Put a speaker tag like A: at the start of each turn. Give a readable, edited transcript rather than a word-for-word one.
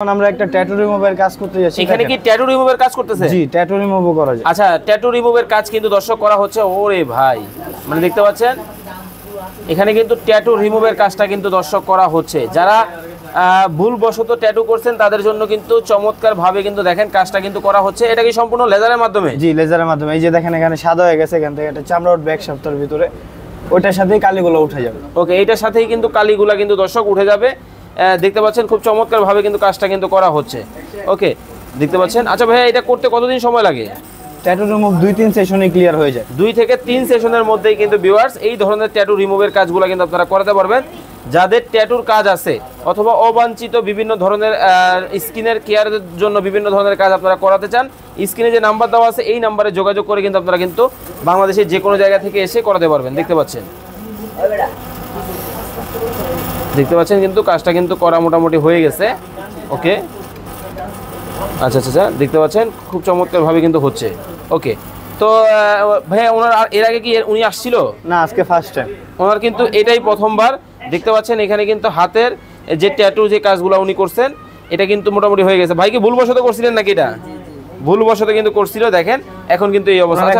A: আমরা একটা tattoo remover কাজ করতে যাচ্ছি।
B: এখানে কি ট্যাটু রিমুভার কাজ করতেছে?
A: জি, ট্যাটু রিমুভও করা যায়।
B: আচ্ছা, ট্যাটু রিমুভের কাজ কিন্তু দর্শক করা হচ্ছে। ওরে ভাই, মানে দেখতে পাচ্ছেন এখানে কিন্তু ট্যাটু রিমুভের কাজটা কিন্তু দর্শক করা হচ্ছে। যারা ভুলবশত ট্যাটু করছেন তাদের জন্য কিন্তু চমৎকার ভাবে কিন্তু দেখেন কাজটা কিন্তু করা হচ্ছে। এটা কি সম্পূর্ণ লেজারের মাধ্যমে?
A: জি, লেজারের মাধ্যমে। এই যে দেখেন এখানে সাদা হয়ে গেছে, এখান থেকে একটা চামড়া উঠবে এক সপ্তাহের ভিতরে, ওইটার সাথেই কালিগুলো উঠে যাবে।
B: ওকে, এইটার সাথেই কিন্তু কালিগুলা কিন্তু দর্শক উঠে যাবে। দেখতে পাচ্ছেন খুব চমৎকার ভাবে কিন্তু কাজটা কিন্তু করা হচ্ছে। ওকে, দেখতে পাচ্ছেন। আচ্ছা ভাইয়া, এটা করতে কতদিন সময় লাগে?
A: ট্যাটু রিমুভ 2-3 সেশনে ক্লিয়ার হয়ে যায়।
B: 2 থেকে 3 সেশনের মধ্যেই কিন্তু ভিউয়ার্স এই ধরনের ট্যাটু রিমুভের কাজগুলো কিন্তু আপনারা করাতে পারবেন। যাদের ট্যাটুর কাজ আছে অথবা অবাঞ্ছিত বিভিন্ন ধরনের স্কিনের কেয়ারের জন্য বিভিন্ন ধরনের কাজ আপনারা করাতে চান, স্ক্রিনে যে নাম্বার দেওয়া আছে এই নাম্বারে যোগাযোগ করে কিন্তু আপনারা কিন্তু বাংলাদেশের যে কোনো জায়গা থেকে এসে করাতে পারবেন। দেখতে পাচ্ছেন কিন্তু কাজটা কিন্তু করা মোটামুটি হয়ে গেছে। ওকে, আচ্ছা আচ্ছা, দেখতে পাচ্ছেন খুব চমৎকারভাবে কিন্তু হচ্ছে। ওকে, তো ভাইয়া ওনার এর আগে কি উনি আসছিল?
A: না, আজকে ফার্স্ট টাইম।
B: ওনার কিন্তু এটাই প্রথমবার। দেখতে পাচ্ছেন এখানে কিন্তু হাতের যে ট্যাটু যে কাজগুলো উনি করছেন এটা কিন্তু মোটামুটি হয়ে গেছে। ভাই কি ভুলবশত করছিলেন নাকি? এটা ভুলবশত কিন্তু করছিল, দেখেন এখন কিন্তু এই অবস্থা।